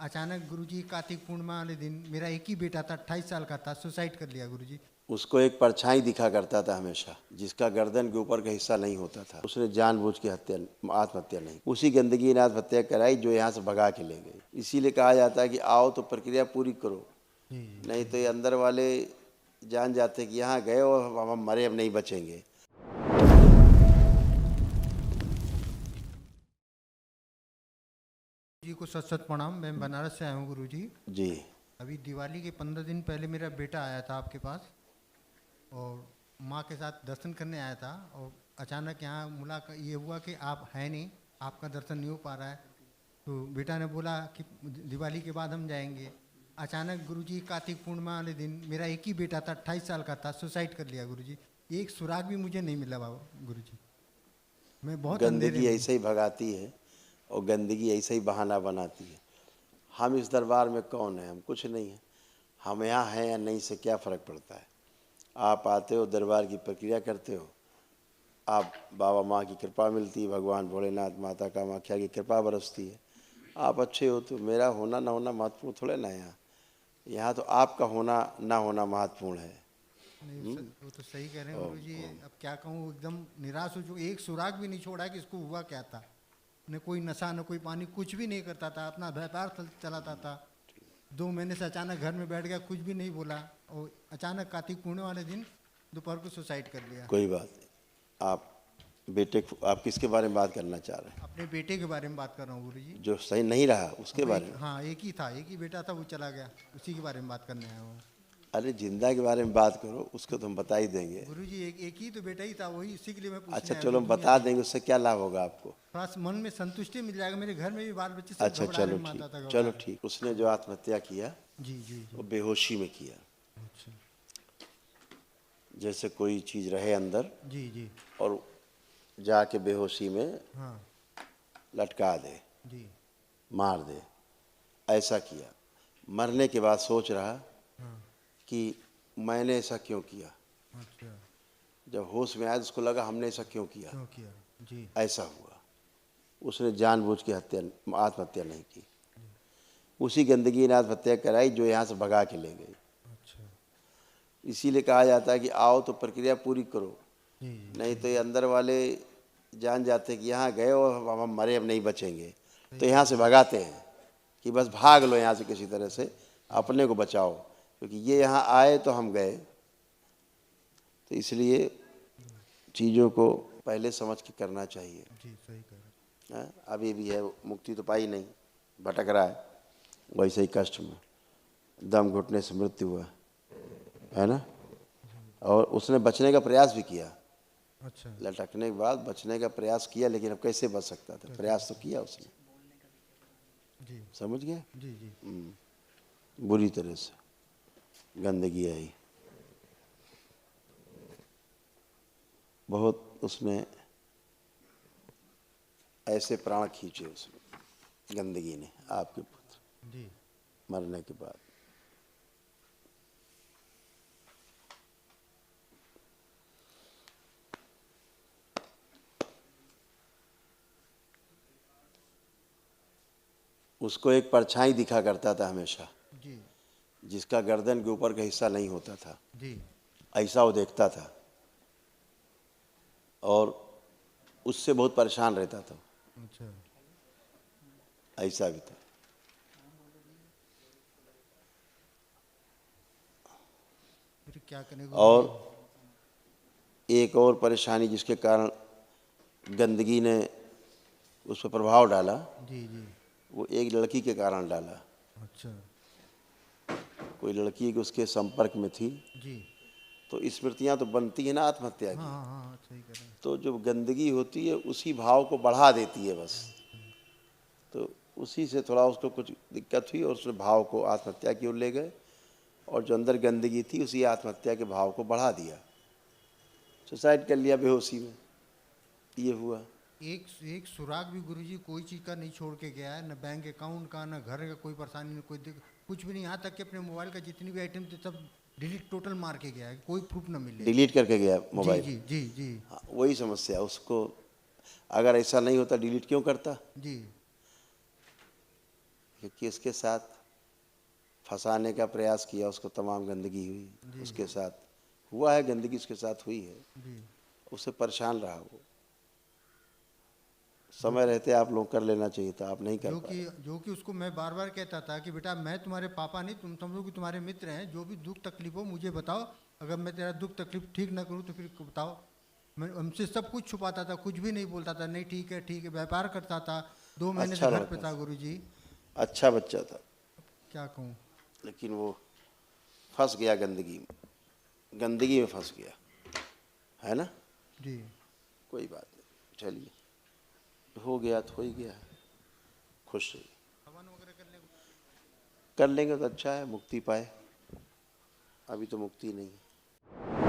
अचानक गुरुजी कार्तिक पूर्णिमा वाले दिन मेरा एक ही बेटा था, 28 साल का था, सुसाइड कर लिया गुरुजी। उसको एक परछाई दिखा करता था हमेशा, जिसका गर्दन के ऊपर का हिस्सा नहीं होता था। उसने जानबूझ के आत्महत्या नहीं, उसी गंदगी ने आत्महत्या कराई जो यहाँ से भगा के ले गई। इसीलिए कहा जाता है कि आओ तो प्रक्रिया पूरी करो, नहीं तो ये अंदर वाले जान जाते कि यहाँ गए और हम मरे, अब नहीं बचेंगे। जी को सत सत प्रणाम। मैं बनारस से आया हूँ गुरुजी। जी। अभी दिवाली के 15 दिन पहले मेरा बेटा आया था आपके पास और माँ के साथ दर्शन करने आया था, और अचानक यहाँ मुलाकात ये हुआ कि आप हैं नहीं, आपका दर्शन नहीं हो पा रहा है। तो बेटा ने बोला कि दिवाली के बाद हम जाएंगे। अचानक गुरुजी कार्तिक पूर्णिमा वाले दिन मेरा एक ही बेटा था, 28 साल का था, सुसाइड कर लिया गुरुजी। एक सुराग भी मुझे नहीं मिला बाबा गुरुजी। मैं बहुत अंधेरे गंदगी में। ऐसे ही भगाती है और गंदगी ऐसे ही बहाना बनाती है। हम इस दरबार में कौन है? हम कुछ नहीं है। हम यहाँ हैं या नहीं से क्या फ़र्क पड़ता है? आप आते हो, दरबार की प्रक्रिया करते हो, आप बाबा माँ की कृपा मिलती है, भगवान भोलेनाथ माता कामाख्या की कृपा बरसती है। आप अच्छे हो तो मेरा होना ना होना महत्वपूर्ण थोड़े ना है। यहाँ तो आपका होना ना होना महत्वपूर्ण है। नहीं वो तो सही कह रहे हैं गुरुजी। अब क्या कहूँ, एकदम निराश हो चुका। एक सुराग भी नहीं छोड़ा कि इसको हुआ क्या था। न कोई नशा न कोई पानी, कुछ भी नहीं करता था, अपना व्यापार चलाता था। 2 महीने से अचानक घर में बैठ गया, कुछ भी नहीं बोला, और अचानक कार्तिक पूर्णिमा वाले दिन दोपहर को सुसाइड कर लिया। कोई बात नहीं। आप आप किसके बारे में बात करना चाह रहे हैं? अपने बेटे के बारे में बात कर रहा हूँ गुरुजी। जो सही नहीं रहा उसके बारे में? हाँ, एक ही था, एक ही बेटा था, वो चला गया, उसी के बारे में बात करने आया हूँ अरे जिंदा के बारे में बात करो, उसको तो हम बता ही देंगे। गुरुजी। एक ही तो बेटा ही था, वही इसी के लिए मैं पूछने अच्छा आया चलो, हूँ। हम बता देंगे, उससे क्या लाभ होगा आपको? थोड़ा सा मन में संतुष्टि मिल जाएगा। मेरे घर में भी बाल बच्चे सब अच्छा घबरा रहे चलो हैं, माता था ठीक, घबरा चलो रहे। ठीक। उसने जो आत्महत्या किया जी जी जी। वो बेहोशी में किया। अच्छा। जैसे कोई चीज़ रहे अंदर जी जी। और जाके बेहोशी में हाँ। लटका दे, जी। मार दे, ऐसा किया। मरने के बाद सोच रहा हाँ। कि मैंने ऐसा क्यों किया। अच्छा। जब होश में आया तो उसको लगा हमने ऐसा क्यों किया। क्यों किया? जी। ऐसा हुआ। उसने जानबूझ के आत्महत्या नहीं की, उसी गंदगी ने आत्महत्या कराई जो यहाँ से भगा के ले गई। अच्छा। इसीलिए कहा जाता है कि आओ तो प्रक्रिया पूरी करो, जी जी। नहीं तो ये अंदर वाले जान जाते कि यहाँ गए और हम मरे, अब नहीं बचेंगे। तो यहाँ से भगाते हैं कि बस भाग लो यहाँ से, किसी तरह से अपने को बचाओ, क्योंकि ये यहाँ आए तो हम गए। तो इसलिए चीज़ों को पहले समझ के करना चाहिए। जी सही कह रहे हैं। अभी भी है, मुक्ति तो पाई नहीं, भटक रहा है वैसे ही कष्ट में। दम घुटने से मृत्यु हुआ है ना। और उसने बचने का प्रयास भी किया। अच्छा। लटकने के बाद बचने का प्रयास किया, लेकिन अब कैसे बच सकता था? प्रयास तो किया उसने। जी। समझ गया? जी जी। बुरी तरह से गंदगी आई, बहुत उसने ऐसे प्राण खींचे उसने, गंदगी ने, आपके पुत्र जी। मरने के बाद। उसको एक परछाई दिखा करता था हमेशा, जी। जिसका गर्दन के ऊपर का हिस्सा नहीं होता था। जी। ऐसा वो देखता था और उससे बहुत परेशान रहता था। अच्छा। ऐसा भी था। फिर क्या करें और गुरुजी? एक और परेशानी जिसके कारण गंदगी ने उस पर प्रभाव डाला, जी जी। वो एक लड़की के कारण डाला। अच्छा। कोई लड़की के उसके संपर्क में थी, जी। तो स्मृतियाँ तो बनती है ना आत्महत्या हाँ की। हाँ हाँ, सही कह रहे हैं। तो जो गंदगी होती है उसी भाव को बढ़ा देती है बस। तो उसी से थोड़ा उसको कुछ दिक्कत हुई और उसने भाव को आत्महत्या की ओर ले गए, और जो अंदर गंदगी थी उसी आत्महत्या के भाव को बढ़ा दिया, सुसाइड कर लिया बेहोशी में। ये हुआ। एक सुराग भी गुरुजी कोई चीज़ का नहीं छोड़ के गया है, न बैंक अकाउंट का, न घर का कोई परेशानी, न कोई कुछ भी नहीं। यहाँ तक कि अपने मोबाइल का जितनी भी आइटम थे सब डिलीट टोटल मार के गया है, कोई प्रूफ न मिले। डिलीट करके गया जी मोबाइल। जी जी जी। हाँ, वही समस्या उसको। अगर ऐसा नहीं होता डिलीट क्यों करता? जी। क्योंकि उसके साथ फंसाने का प्रयास किया, उसको तमाम गंदगी हुई, उसके साथ हुआ है, गंदगी उसके साथ हुई है, जी उससे परेशान रहा वो। समय रहते आप लोग कर लेना चाहिए था, आप नहीं कर पाए। जो कि उसको मैं बार बार कहता था कि बेटा मैं तुम्हारे पापा नहीं, तुम समझो कि तुम्हारे मित्र हैं, जो भी दुख तकलीफ हो मुझे बताओ, अगर मैं तेरा दुख तकलीफ ठीक ना करूँ तो फिर बताओ। मैं हमसे सब कुछ छुपाता था, कुछ भी नहीं बोलता था, नहीं ठीक है, व्यापार करता था, 2 महीने से अच्छा घर पे लड़का था था, गुरुजी। अच्छा बच्चा था, क्या कहूँ। लेकिन वो फंस गया गंदगी में, गंदगी में फंस गया, है ना। जी कोई बात नहीं, चलिए, हो गया तो हो ही गया, खुश रहिए। हवन वगैरह कर लेंगे तो अच्छा है, मुक्ति पाए, अभी तो मुक्ति नहीं है।